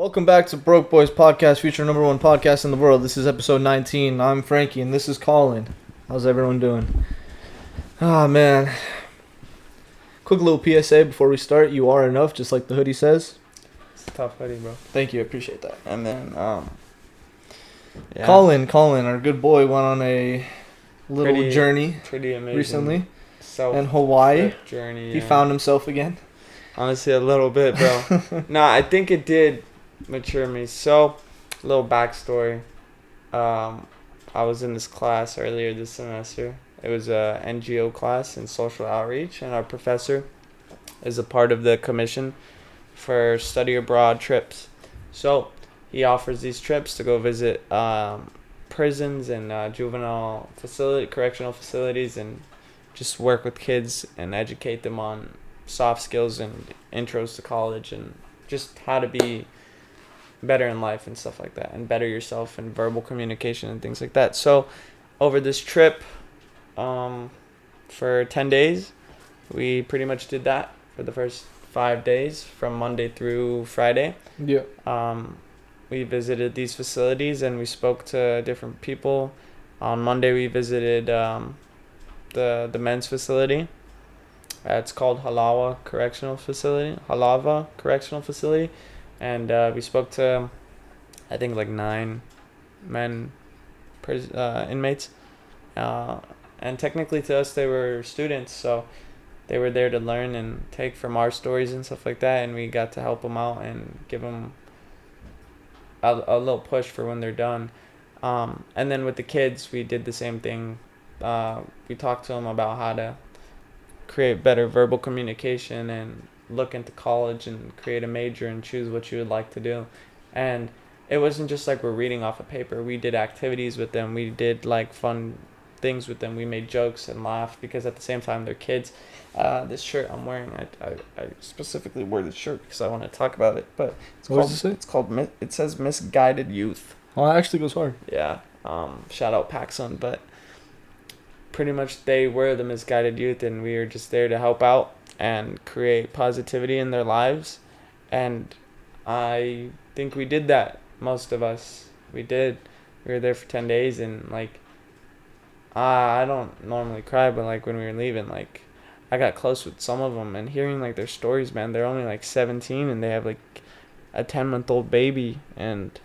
Welcome back to Broke Boys Podcast, future number one podcast in the world. This is episode 19. I'm Frankie, and this is Colin. How's everyone doing? Ah, man. Quick little PSA before we start. You are enough, just like the hoodie says. It's a tough hoodie, bro. Thank you, I appreciate that. And then, yeah. Colin, our good boy, went on a little journey pretty amazing recently in Hawaii. Journey. He found himself again. Honestly, a little bit, bro. No, I think it did mature me. So, a little backstory. I was in this class earlier this semester. It was a NGO class in social outreach, and our professor is a part of the commission for study abroad trips. So, he offers these trips to go visit prisons and juvenile correctional facilities and just work with kids and educate them on soft skills and intros to college and just how to be better in life and stuff like that, and better yourself and verbal communication and things like that. So over this trip for 10 days, we pretty much did that for the first 5 days from Monday through Friday. Yeah. We visited these facilities and we spoke to different people. On Monday we visited the men's facility. It's called Halava Correctional Facility, and we spoke to, I think, like 9 men inmates, and technically to us they were students, so they were there to learn and take from our stories and stuff like that, and we got to help them out and give them a little push for when they're done. And then with the kids, we did the same thing. We talked to them about how to create better verbal communication and look into college and create a major and choose what you would like to do. And it wasn't just like we're reading off a paper. We did activities with them. We did like fun things with them. We made jokes and laughed because at the same time they're kids. This shirt I'm wearing, I specifically wore this shirt because I want to talk about it. But What does it say? It says Misguided Youth. Oh, it actually goes hard. Yeah. Shout out Paxson, but pretty much they were the misguided youth, and we were just there to help out and create positivity in their lives. And I think we did that. Most of us, we did. We were there for 10 days, and like, I don't normally cry, but like when we were leaving, like, I got close with some of them, and hearing like their stories, man, they're only like 17 and they have like a 10-month-old baby, and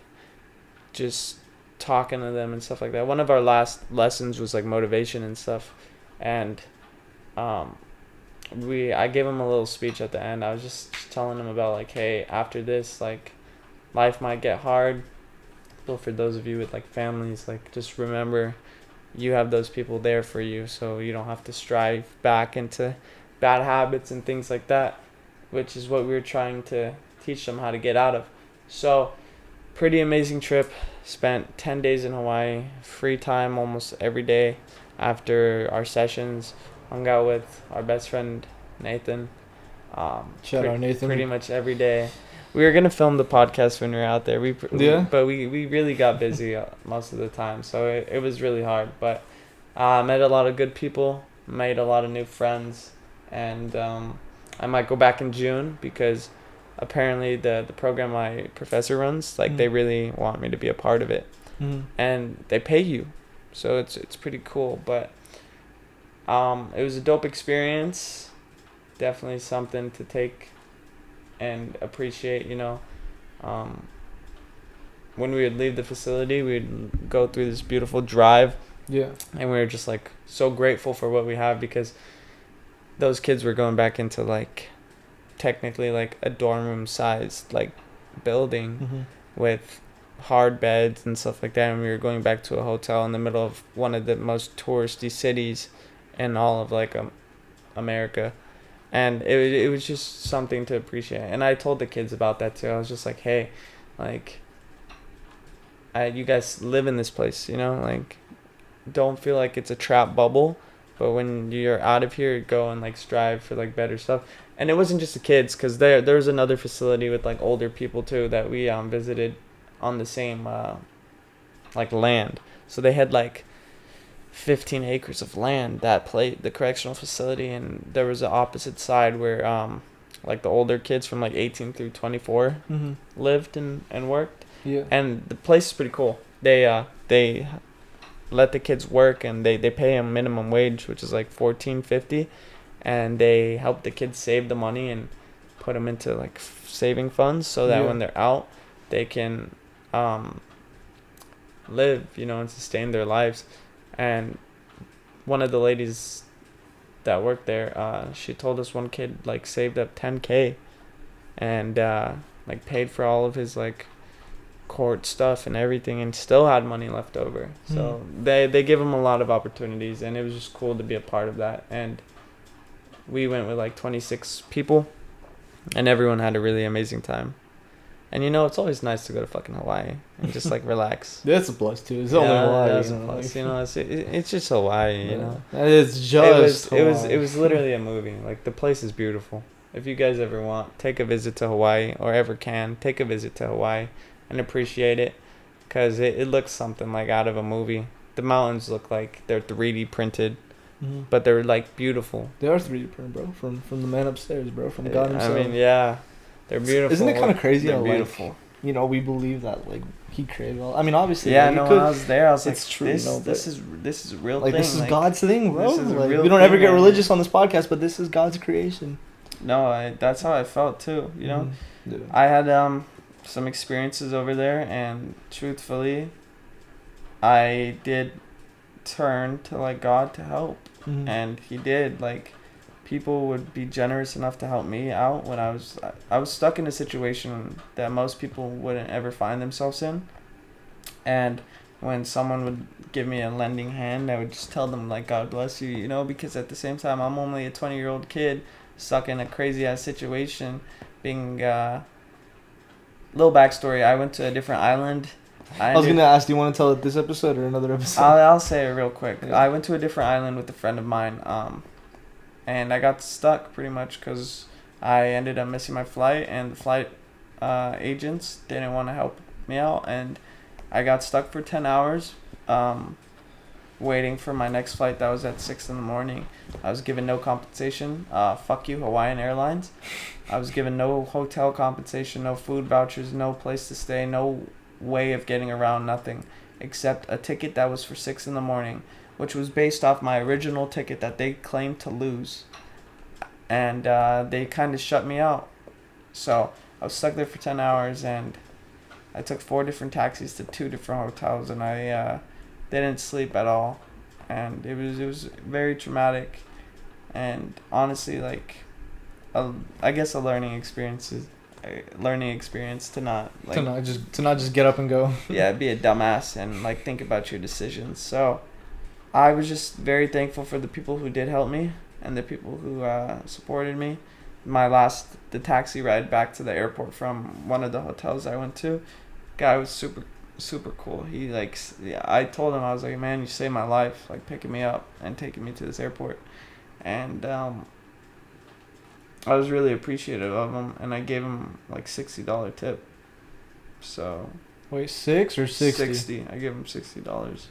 just talking to them and stuff like that. One of our last lessons was like motivation and stuff, and I gave them a little speech at the end. I was just telling them about like, hey, after this, like, life might get hard, but for those of you with like families, like, just remember you have those people there for you, so you don't have to strive back into bad habits and things like that, which is what we were trying to teach them how to get out of. So pretty amazing trip. Spent 10 days in Hawaii, free time almost every day after our sessions. Hung out with our best friend Nathan. Shout out Nathan. Pretty much every day. We were gonna film the podcast when we were out there. But we really got busy most of the time, so it was really hard. But met a lot of good people, made a lot of new friends, and I might go back in June because apparently the program my professor runs, like, they really want me to be a part of it. And they pay you, so it's pretty cool. But it was a dope experience, definitely something to take and appreciate, you know. When we would leave the facility, we'd go through this beautiful drive, and we were just like so grateful for what we have, because those kids were going back into like technically like a dorm room sized like building with hard beds and stuff like that, and we were going back to a hotel in the middle of one of the most touristy cities in all of like America, and it was just something to appreciate. And I told the kids about that too. I was just like, hey, like, you guys live in this place, you know, like, don't feel like it's a trap bubble, but when you're out of here, go and like strive for like better stuff. And it wasn't just the kids, because there was another facility with like older people too that we visited on the same like land. So they had like 15 acres of land, the correctional facility, and there was the opposite side where like the older kids from like 18 through 24 Mm-hmm. lived and worked. Yeah. And the place is pretty cool. They let the kids work, and they pay them minimum wage, which is like $14.50, and they help the kids save the money and put them into like saving funds so that when they're out, they can live, and sustain their lives. And one of the ladies that worked there, she told us one kid like saved up 10K and like paid for all of his like court stuff and everything, and still had money left over. So they give him a lot of opportunities, and it was just cool to be a part of that. And we went with like 26 people, and everyone had a really amazing time. And it's always nice to go to fucking Hawaii and just like relax. That's a plus too. It's only Hawaii. That's a plus. It's just Hawaii. It's just it was literally a movie. Like, the place is beautiful. If you guys ever want, take a visit to Hawaii, or ever can, take a visit to Hawaii and appreciate it, because it looks something like out of a movie. The mountains look like they're 3D printed, but they're like beautiful. They are 3D printed, bro. From the man upstairs, bro. From God himself. I mean, yeah, they're beautiful. Isn't it kind of crazy? They're beautiful. Like, we believe that like he created all. I mean, obviously. Yeah, like, no. When I was there, I was it's like, true. This is a real like thing. This is God's thing, bro. This is a like, real we don't thing, ever get man. religious on this podcast, but this is God's creation. No, that's how I felt too. Yeah. I had some experiences over there, and truthfully, I did turn to like God to help, and He did. Like, people would be generous enough to help me out when I was stuck in a situation that most people wouldn't ever find themselves in, and when someone would give me a lending hand, I would just tell them like, God bless you, because at the same time, I'm only a 20-year-old kid stuck in a crazy ass situation. Being little backstory, I went to a different island. I was gonna ask, do you want to tell it this episode or another episode? I'll say it real quick. Yeah. I went to a different island with a friend of mine, and I got stuck pretty much because I ended up missing my flight, and the flight agents didn't want to help me out, and I got stuck for 10 hours waiting for my next flight that was at 6 in the morning. I was given no compensation. Fuck you, Hawaiian Airlines. I was given no hotel compensation, no food vouchers, no place to stay, no way of getting around, nothing, except a ticket that was for 6 in the morning, which was based off my original ticket that they claimed to lose. And they kind of shut me out. So I was stuck there for 10 hours, and I took 4 different taxis to 2 different hotels, and I didn't sleep at all. And it was very traumatic, and honestly, like, I guess a learning experience to not like to not just get up and go. Yeah, be a dumbass and like think about your decisions. So I was just very thankful for the people who did help me and the people who supported me. The taxi ride back to the airport from one of the hotels I went to, guy was super cool. He I told him, I was like, man, you saved my life, like picking me up and taking me to this airport. And I was really appreciative of him, and I gave him like $60 tip. So wait, 6 or 60? 60. I gave him $60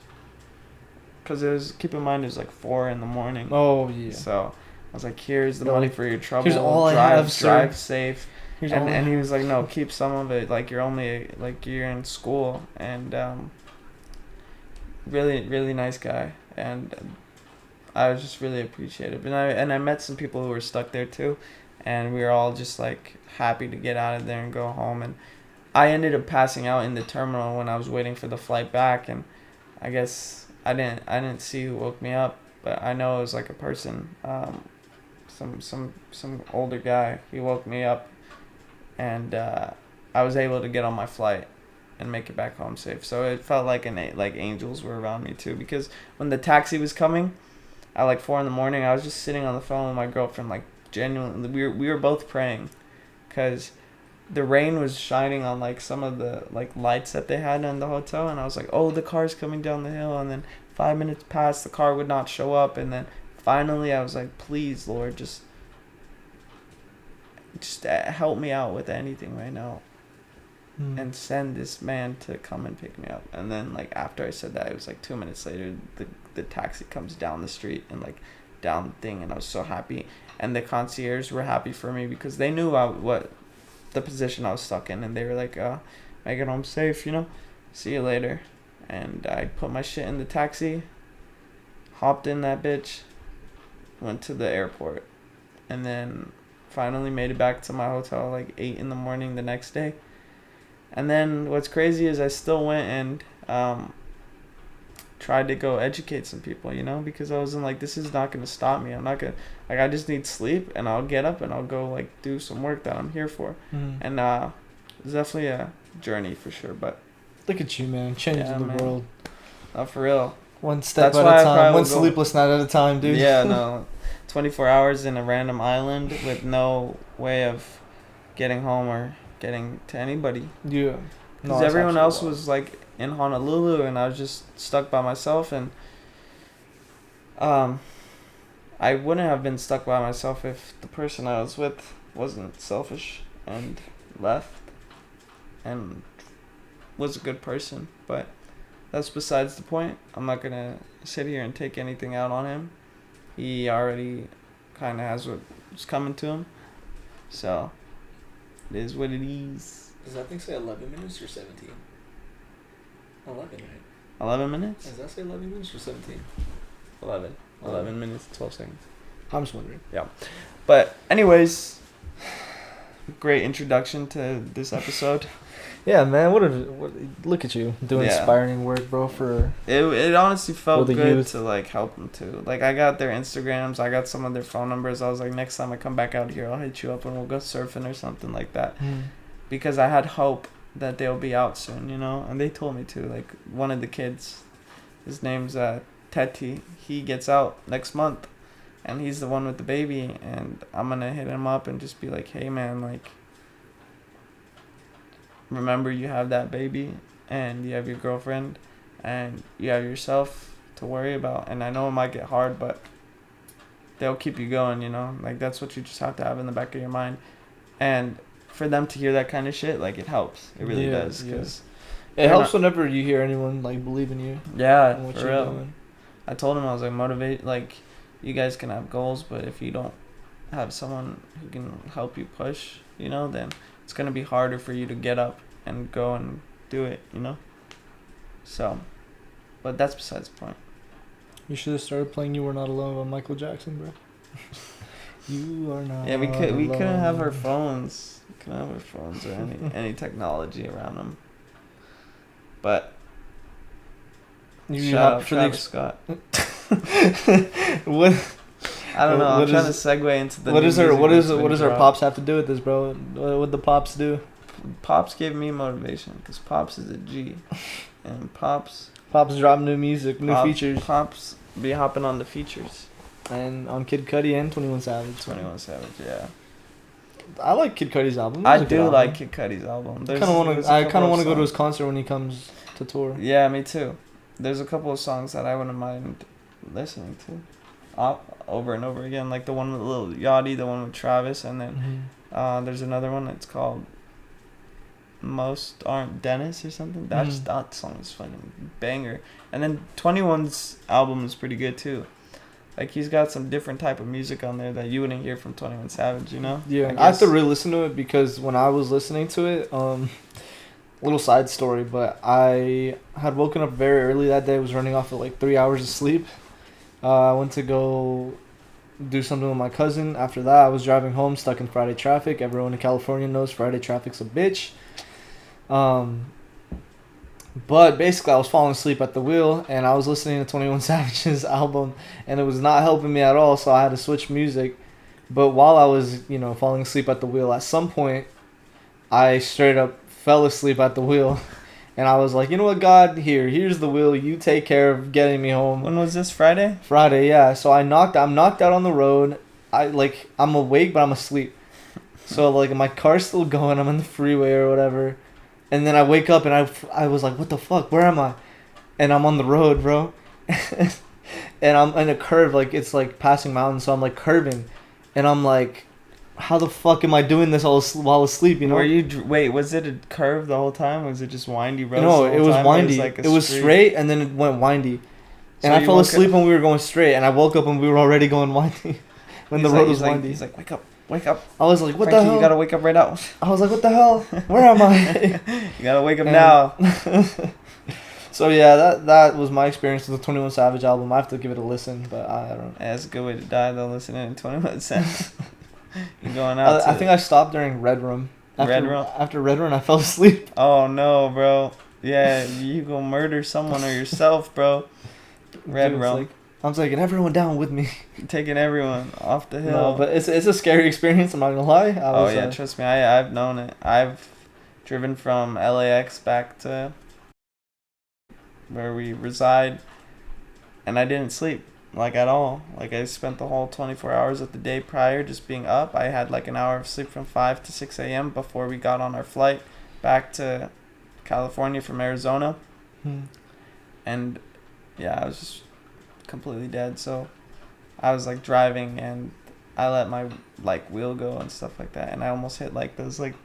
because keep in mind it was like 4 in the morning. Oh yeah. So I was like, here's the money for your trouble. Here's all I have, sir. Drive safe. And he was like, no, keep some of it. Like, you're in school. And really, really nice guy. And I was just really appreciative. And I met some people who were stuck there too. And we were all just like happy to get out of there and go home. And I ended up passing out in the terminal when I was waiting for the flight back. And I guess I didn't see who woke me up, but I know it was like a person, some older guy. He woke me up, and I was able to get on my flight and make it back home safe. So it felt like angels were around me too, because when the taxi was coming at like 4 in the morning, I was just sitting on the phone with my girlfriend, like genuinely, we were both praying, because the rain was shining on like some of the like lights that they had in the hotel, and I was like, oh, the car's coming down the hill. And then 5 minutes passed, the car would not show up, and then finally I was like, please, Lord, just help me out with anything right now, and send this man to come and pick me up. And then like after I said that, it was like 2 minutes later, the taxi comes down the street and like down thing, and I was so happy. And the concierge were happy for me because they knew what the position I was stuck in, and they were like, make it home safe, see you later. And I put my shit in the taxi, hopped in that bitch, went to the airport, and then finally made it back to my hotel like 8 in the morning the next day. And then what's crazy is I still went and tried to go educate some people, because I wasn't like, this is not going to stop me. I'm not going to, like, I just need sleep, and I'll get up and I'll go, like, do some work that I'm here for. And it's definitely a journey for sure, but. Look at you, man. Changing the world. For real. One step at a time. One sleepless night at a time, dude. Yeah, no. 24 hours in a random island with no way of getting home or getting to anybody. Yeah. Because everyone else was, like, in Honolulu, and I was just stuck by myself, and I wouldn't have been stuck by myself if the person I was with wasn't selfish and left and was a good person. But that's besides the point. I'm not going to sit here and take anything out on him. He already kind of has what's coming to him. So, it is what it is. Does that thing say 11 minutes or 17? 11, right? 11 minutes? Does that say 11 minutes or 17? 11. 11 minutes, 12 seconds. I'm just wondering. Yeah. But, anyways, great introduction to this episode. Yeah, man. Look at you doing inspiring work, bro. It honestly felt good youth. to like help them too. Like, I got their Instagrams, I got some of their phone numbers. I was like, next time I come back out here, I'll hit you up and we'll go surfing or something like that. Because I had hope that they'll be out soon, and they told me to. Like, one of the kids, his name's Teti. He gets out next month, and he's the one with the baby. And I'm gonna hit him up and just be like, hey man, like, remember you have that baby, and you have your girlfriend, and you have yourself to worry about. And I know it might get hard, but they'll keep you going, like, that's what you just have to have in the back of your mind. And for them to hear that kind of shit, like, it helps. It really does. Cause it helps whenever you hear anyone, like, believe in you. Yeah, and what for you're real. doing. I told him, I was like, motivate, like, you guys can have goals, but if you don't have someone who can help you push, then it's going to be harder for you to get up and go and do it, So, but that's besides the point. You should have started playing "You Are Not Alone" by Michael Jackson, bro. You are not. Yeah, we couldn't have our phones. We couldn't have our phones or any technology around them. But shout out Travis Scott. What? I don't know. I'm trying to segue into the. What does our pops have to do with this, bro? What the pops do? Pops gave me motivation because Pops is a G, and Pops drop new music, new features. Pops be hopping on the features. And on Kid Cudi and 21 Savage. 21 Savage, yeah. I like Kid Cudi's album. I do like Kid Cudi's album. I kind of want to go to his concert when he comes to tour. Yeah, me too. There's a couple of songs that I wouldn't mind listening to over and over again, like the one with Lil Yachty, the one with Travis, and then there's another one that's called Most Aren't Dennis or something. That song is fucking banger. And then 21's album is pretty good too. Like, he's got some different type of music on there that you wouldn't hear from 21 Savage, Yeah, I have to re-listen to it because when I was listening to it, little side story, but I had woken up very early that day. I was running off of like 3 hours of sleep. I went to go do something with my cousin. After that, I was driving home, stuck in Friday traffic. Everyone in California knows Friday traffic's a bitch. But basically, I was falling asleep at the wheel, and I was listening to 21 Savage's album, and it was not helping me at all, so I had to switch music. But while I was, falling asleep at the wheel, at some point, I straight up fell asleep at the wheel, and I was like, you know what, God, here's the wheel, you take care of getting me home. When was this, Friday? Friday, yeah. So I'm knocked out on the road. I'm awake, but I'm asleep. So, like, my car's still going, I'm on the freeway or whatever. And then I wake up and I was like, what the fuck? Where am I? And I'm on the road, bro. And I'm in a curve, like, it's like passing mountains, so I'm like curving. And I'm like, how the fuck am I doing this while asleep, Wait, was it a curve the whole time? Was it just windy roads? No, it was windy. It was straight and then it went windy. And I fell asleep when we were going straight, and I woke up when we were already going windy. When the road was windy. He's like, wake up. I was like, what Frankie, the hell? You gotta wake up right now. I was like, what the hell? Where am I? You gotta wake up now. So yeah, that was my experience with the 21 Savage album. I have to give it a listen, but I don't know. Yeah, that's a good way to die though, listening to 21 Cent. You're going out. I think I stopped during Red Room. After Red Room, I fell asleep. Oh no, bro. Yeah, you go murder someone or yourself, bro. Red Room. I'm taking everyone down with me. Taking everyone off the hill. No, but it's a scary experience. I'm not gonna lie. Trust me, I've known it. I've driven from LAX back to where we reside, and I didn't sleep like at all. Like I spent the whole 24 hours of the day prior just being up. I had like an hour of sleep from 5 to 6 a.m. before we got on our flight back to California from Arizona, and yeah, I was just completely dead. So I was like driving and I let my like wheel go and stuff like that, and I almost hit like those like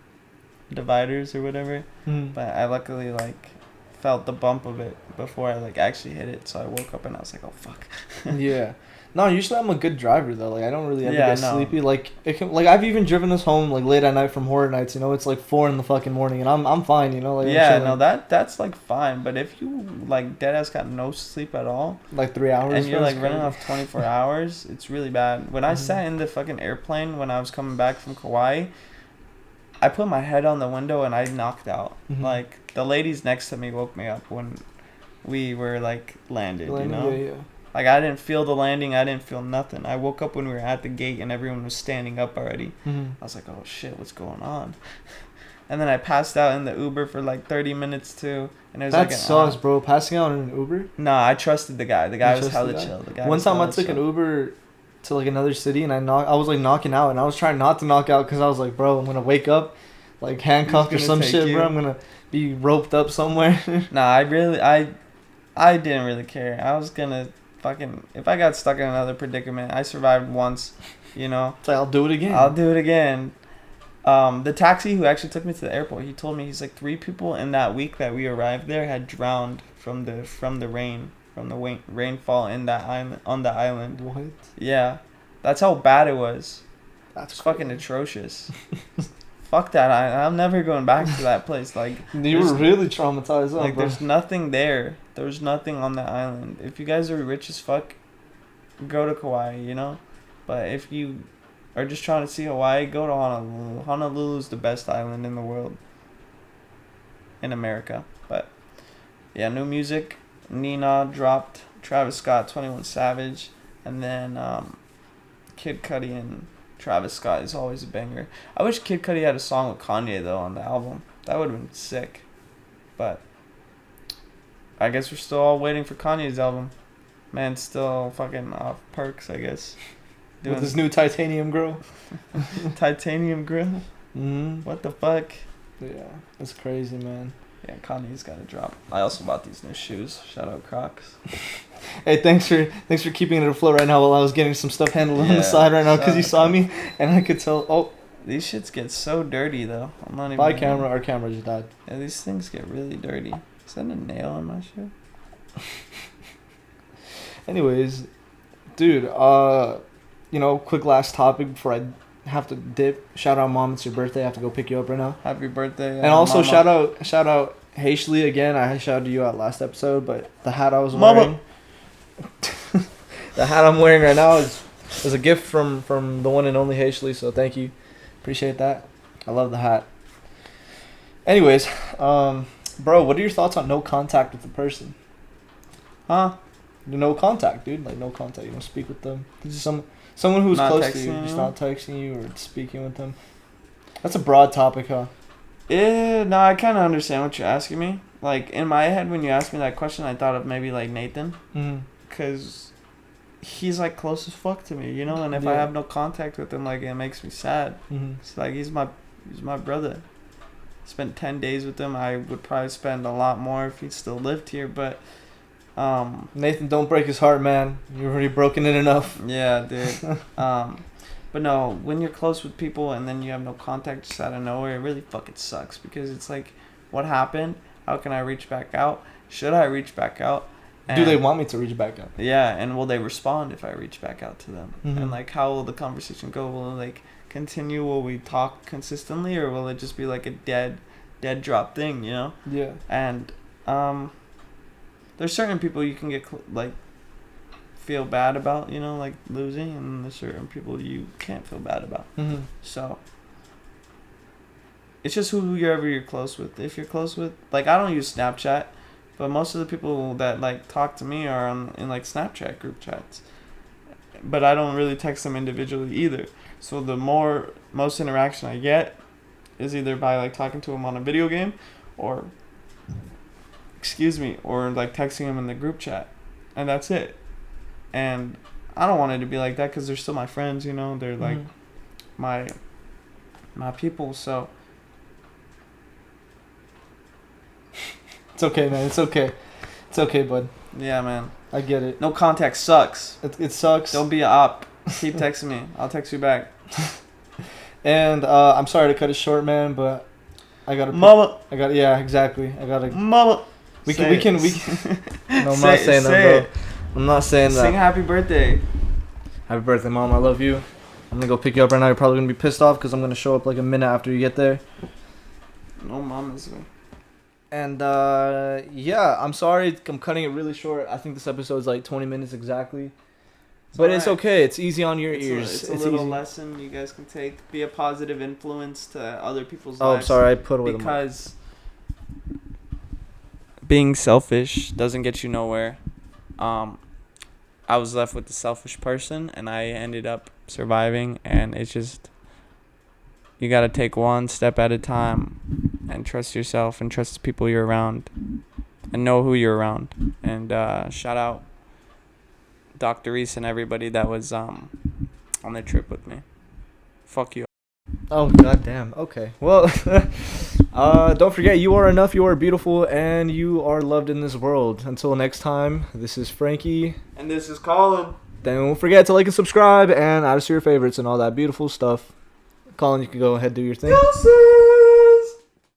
dividers or whatever, but I luckily like felt the bump of it before I like actually hit it, so I woke up and I was like, oh fuck. Yeah. No, usually I'm a good driver though. Like I don't really ever get sleepy. Like it can, like I've even driven us home like late at night from horror nights. You know, it's like 4 in the fucking morning, and I'm fine. You know, like that's like fine. But if you like dead ass got no sleep at all, like 3 hours, and you're like running off 24 hours, it's really bad. When I sat in the fucking airplane when I was coming back from Kauai, I put my head on the window and I knocked out. Like the ladies next to me woke me up when we were like landed. You know. Yeah. Like, I didn't feel the landing. I didn't feel nothing. I woke up when we were at the gate and everyone was standing up already. I was like, oh, shit, what's going on? And then I passed out in the Uber for, like, 30 minutes, too. And it was that sucks, bro. Passing out in an Uber? Nah, I trusted the guy. The guy was hella chill. One time I took an Uber to, like, another city, and I was, like, knocking out. And I was trying not to knock out because I was like, bro, I'm going to wake up, like, handcuffed or some shit, bro. I'm going to be roped up somewhere. Nah, I didn't really care. I was going to... Fucking, if I got stuck in another predicament, I survived once, you know. So I'll do it again. The taxi who actually took me to the airport, he told me he's like 3 people in that week that we arrived there had drowned from the rainfall in that island, on the island. What? Yeah, that's how bad it was. That's fucking atrocious. Fuck that! I'm never going back to that place. Like you were really traumatized. Like bro. There's nothing there. There's nothing on the island. If you guys are rich as fuck, go to Kauai, you know. But if you are just trying to see Hawaii, go to Honolulu. Honolulu's the best island in the world. In America, but yeah, new music. Nina dropped Travis Scott, 21 Savage, and then Kid Cudi and Travis Scott is always a banger. I wish Kid Cudi had a song with Kanye though on the album. That would have been sick. But I guess we're still all waiting for Kanye's album. Man's still fucking off perks, I guess. With his new titanium grill. Titanium grill? What the fuck? Yeah, it's crazy, man. Yeah, Kanye's got to drop. I also bought these new shoes. Shout out Crocs. Hey, thanks for keeping it afloat right now while I was getting some stuff handled on the side right now because you saw me and I could tell. Oh, these shits get so dirty though. I'm not even. My camera, our camera just died. Yeah, these things get really dirty. Is that a nail in my shoe? Anyways, dude, quick last topic before I have to dip. Shout out, Mom, it's your birthday. I have to go pick you up right now. Happy birthday. And also Mama. shout out Hashley again. I shouted you out last episode, but the hat I was wearing. The hat I'm wearing right now is a gift from the one and only Hashley, so thank you. Appreciate that. I love the hat. Anyways, bro, what are your thoughts on no contact with the person? Huh? No contact, dude. Like no contact. You don't speak with them. Someone who's close to you, just not texting you or speaking with them. That's a broad topic, huh? Yeah, no, I kind of understand what you're asking me. Like, in my head, when you asked me that question, I thought of maybe, like, Nathan. Because he's, like, close as fuck to me, you know? And if I have no contact with him, like, it makes me sad. It's like, he's my brother. Spent 10 days with him. I would probably spend a lot more if he still lived here, but... Nathan, don't break his heart, man. You've already broken it enough. Yeah, dude. But no, when you're close with people and then you have no contact just out of nowhere, it really fucking sucks because it's like, what happened? How can I reach back out? Should I reach back out? Do they want me to reach back out? Yeah, and will they respond if I reach back out to them? Mhm. And like, how will the conversation go? Will it like continue? Will we talk consistently, or will it just be like a dead drop thing? You know? Yeah. And there's certain people you can get like feel bad about, you know, like losing, and there's certain people you can't feel bad about. Mhm. So it's just whoever you're close with. If you're close with, like, I don't use Snapchat, but most of the people that like talk to me are in like Snapchat group chats. But I don't really text them individually either. So the most interaction I get is either by like talking to them on a video game, or or like texting them in the group chat, and that's it. And I don't want it to be like that because they're still my friends, you know. They're like my people. So It's okay, man. It's okay. It's okay, bud. yeah, man. I get it. No contact sucks. It sucks. Don't be a op. Keep texting me. I'll text you back. And I'm sorry to cut it short, man, but I gotta. Mama. Yeah, exactly. I gotta. Mama. We can. No, I'm not saying that, it. bro. I'm not saying that. Sing happy birthday. Happy birthday, Mom. I love you. I'm gonna go pick you up right now. You're probably gonna be pissed off because I'm gonna show up like a minute after you get there. No mamas. And yeah, I'm sorry. I'm cutting it really short. I think this episode's like 20 minutes exactly. But it's okay. It's easy on your ears. It's a little easy. lesson you guys can take. Be a positive influence to other people's Oh, lives. sorry. I put away because being selfish doesn't get you nowhere. I was left with the selfish person, and I ended up surviving. And it's just, you gotta take one step at a time, and trust yourself, and trust the people you're around, and know who you're around. And shout out Dr. Reese and everybody that was on the trip with me. Fuck you. Oh, goddamn. Okay. Well, don't forget, you are enough, you are beautiful, and you are loved in this world. Until next time, this is Frankie. And this is Colin. Don't forget to like and subscribe and add us to your favorites and all that beautiful stuff. Colin, you can go ahead and do your thing.